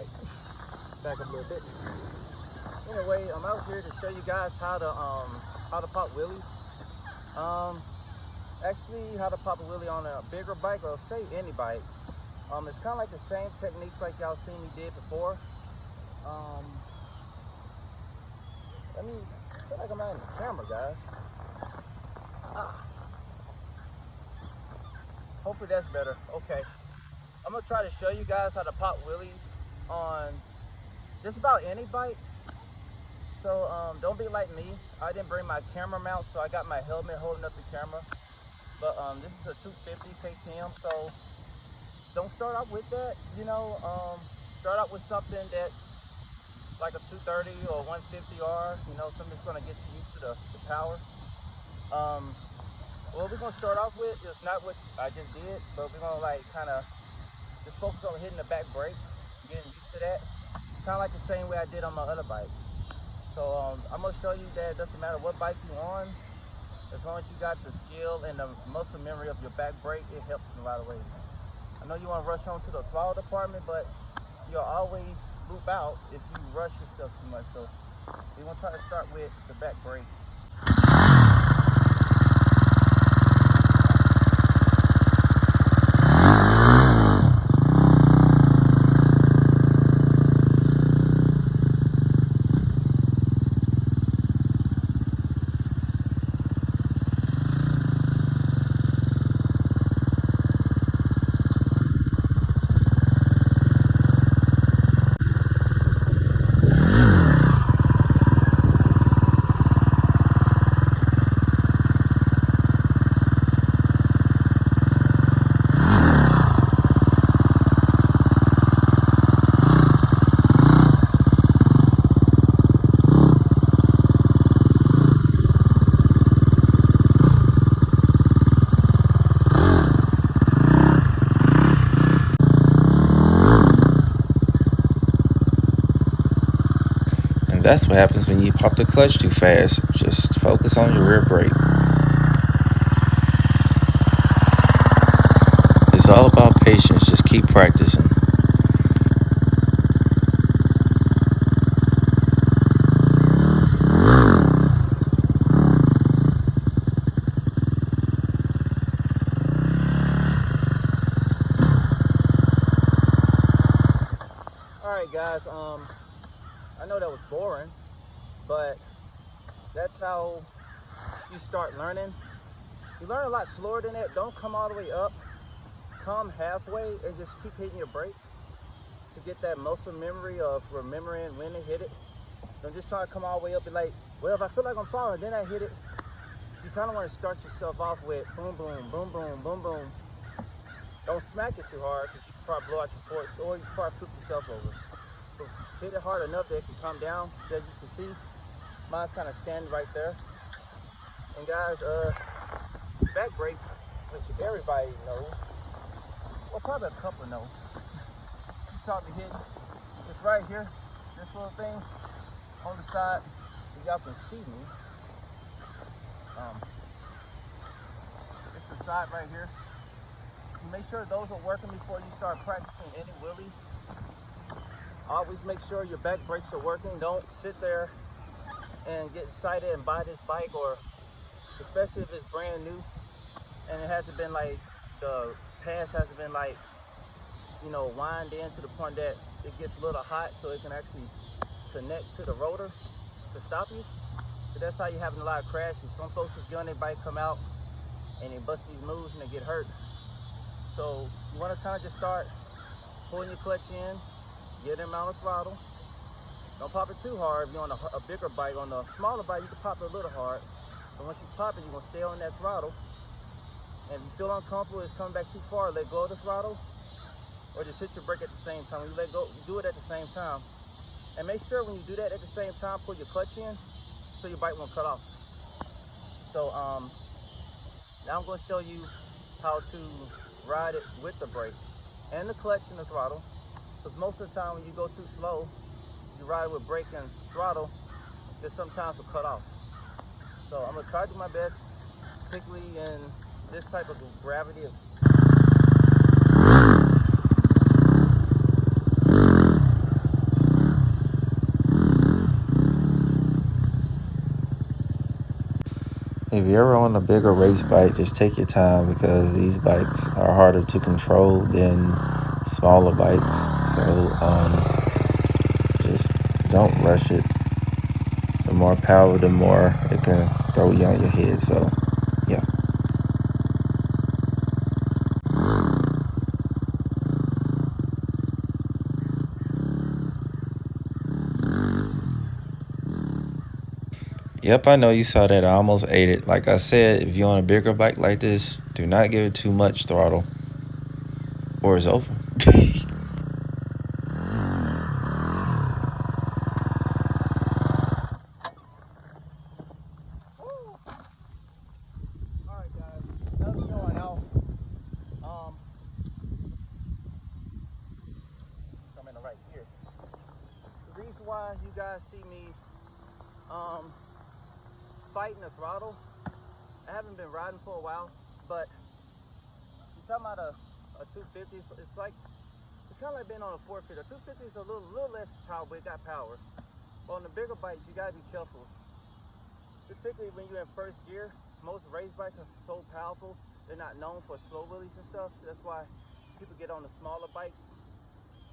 bike. Back up a little bit. Anyway, I'm out here to show you guys how to pop wheelies. Actually, how to pop a wheelie on a bigger bike, or say any bike. It's kind of like the same techniques like y'all seen me did before. I feel like I'm not in the camera, guys. Hopefully that's better. Okay. I'm gonna try to show you guys how to pop wheelies on just about any bike. So don't be like me. I didn't bring my camera mount, so I got my helmet holding up the camera. But this is a 250 KTM, so don't start out with that. Start out with something that's like a 230 or 150R. Something that's gonna get you used to the power. What we're gonna start off with is not what I just did, but we're gonna kind of just focus on hitting the back brake, getting used to that. Kind of like the same way I did on my other bike. So I'm gonna show you that it doesn't matter what bike you're on, as long as you got the skill and the muscle memory of your back brake, it helps in a lot of ways. I know you want to rush on to the throttle department, but you'll always loop out if you rush yourself too much. So we're gonna try to start with the back brake. That's what happens when you pop the clutch too fast. Just focus on your rear brake. It's all about patience. Just keep practicing. Alright guys, I know that was boring, but that's how you start learning. You learn a lot slower than that. Don't come all the way up. Come halfway and just keep hitting your brake to get that muscle memory of remembering when to hit it. Don't just try to come all the way up and like, well, if I feel like I'm falling, then I hit it. You kind of want to start yourself off with boom, boom, boom, boom, boom, boom. Don't smack it too hard because you can probably blow out your forks, or you can probably flip yourself over. So hit it hard enough that it can come down. As you can see, mine's kind of standing right there. And guys, back brake, which everybody knows, well, probably a couple know. You saw me hitting. It's right here, this little thing on the side. If y'all can see me. It's the side right here. You make sure those are working before you start practicing any wheelies. Always make sure your back brakes are working. Don't sit there and get excited and buy this bike, or especially if it's brand new and it hasn't been like, the pads hasn't been like, wind in to the point that it gets a little hot so it can actually connect to the rotor to stop you. So that's how you're having a lot of crashes. Some folks just get on their bike, come out, and they bust these moves and they get hurt. So you want to kind of just start pulling your clutch in, get them out of throttle. Don't pop it too hard. If you're on a bigger bike, on a smaller bike, you can pop it a little hard. But once you pop it, you're going to stay on that throttle. And if you feel uncomfortable, it's coming back too far, let go of the throttle, or just hit your brake at the same time. When you let go, you do it at the same time. And make sure when you do that at the same time, pull your clutch in so your bike won't cut off. So now I'm going to show you how to ride it with the brake and the clutch and the throttle. Because most of the time when you go too slow, you ride with brake and throttle, it sometimes will cut off. So I'm going to try to do my best, particularly in this type of gravity of. if you're ever on a bigger race bike, just take your time because these bikes are harder to control than smaller bikes. So just don't rush it. The more power, the more it can throw you on your head. So yeah. Yep, I know you saw that. I almost ate it. Like I said, if you're on a bigger bike like this, do not give it too much throttle or it's over. Alright guys, that's showing off. I'm in the right here. The reason why you guys see me fighting the throttle, I haven't been riding for a while, but you're talking about a 250, it's like, it's kind of like being on a 450. A 250 is a little less power, but it got power. But on the bigger bikes, you gotta be careful. Particularly when you're in first gear, most race bikes are so powerful, they're not known for slow wheelies and stuff. That's why people get on the smaller bikes.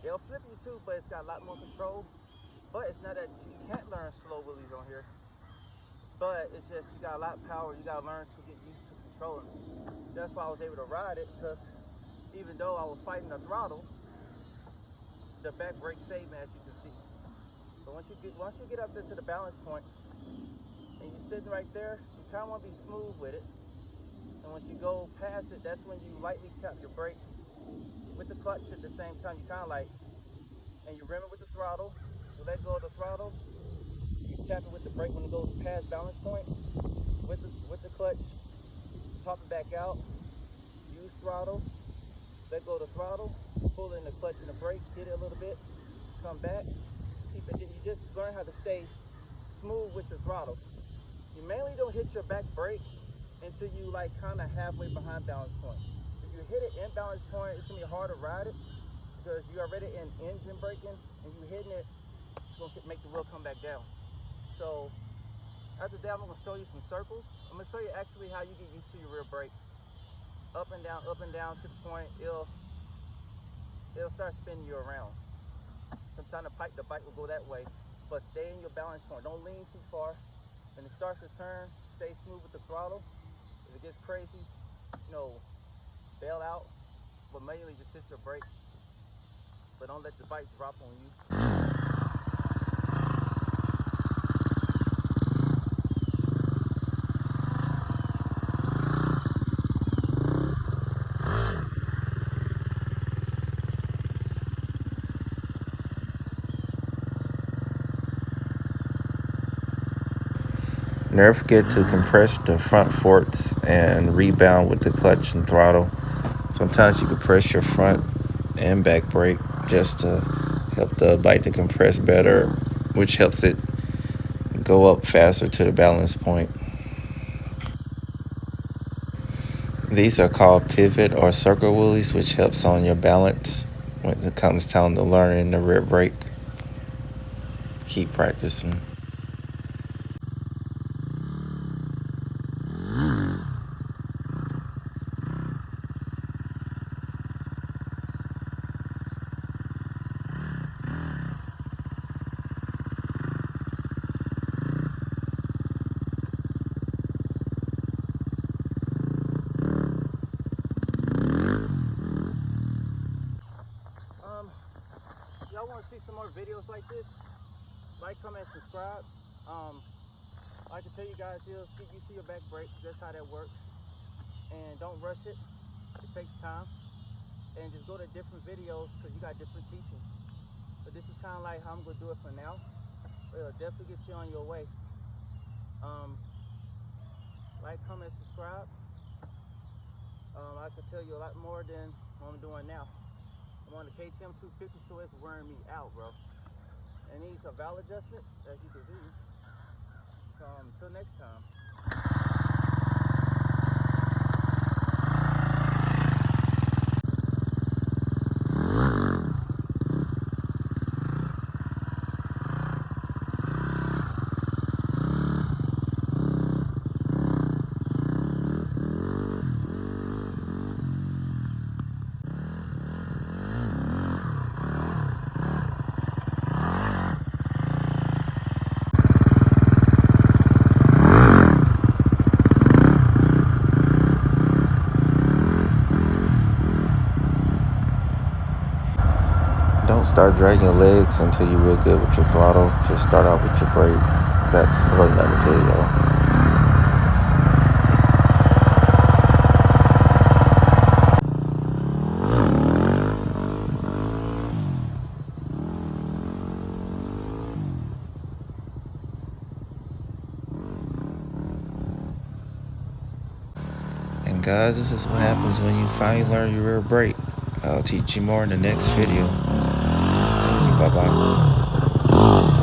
They'll flip you too, but it's got a lot more control. But it's not that you can't learn slow wheelies on here. But it's just, you got a lot of power, you gotta learn to get used to controlling it. That's why I was able to ride it, because even though I was fighting the throttle, the back brake saved me, as you can see. But once you get up there to the balance point, and you're sitting right there, you kind of want to be smooth with it. And once you go past it, that's when you lightly tap your brake with the clutch at the same time. You kind of like, and you rim it with the throttle. You let go of the throttle. You tap it with the brake when it goes past balance point. With the clutch, pop it back out. Use throttle. Let go of the throttle. Pull in the clutch and the brake. Hit it a little bit. Come back. Keep it. You just learn how to stay smooth with the throttle. You mainly don't hit your back brake until you like kind of halfway behind balance point. If you hit it in balance point, it's gonna be hard to ride it because you're already in engine braking and you hitting it, it's gonna make the wheel come back down. So after that, I'm gonna show you some circles. I'm gonna show you actually how you get used to your rear brake. Up and down to the point it'll start spinning you around. Sometimes the bike will go that way, but stay in your balance point. Don't lean too far. When it starts to turn, stay smooth with the throttle. If it gets crazy, bail out, but mainly just hit your brake. But don't let the bike drop on you. Never forget to compress the front forks and rebound with the clutch and throttle. Sometimes you can press your front and back brake just to help the bike to compress better, which helps it go up faster to the balance point. These are called pivot or circle wheelies, which helps on your balance when it comes time to learning the rear brake. Keep practicing. Y'all want to see some more videos like this? Like, comment, subscribe. I can tell you guys, you see your back brake. That's how that works. And don't rush it. It takes time. And just go to different videos because you got different teaching. But this is kind of like how I'm going to do it for now. It'll definitely get you on your way. Like, comment, subscribe. I could tell you a lot more than what I'm doing now. I'm on the KTM 250, so it's wearing me out, bro. It needs a valve adjustment, as you can see. So until next time. start dragging your legs until you're real good with your throttle. Just start out with your brake. That's for another video. And guys, this is what happens when you finally learn your rear brake. I'll teach you more in the next video. Thank you. Bye-bye.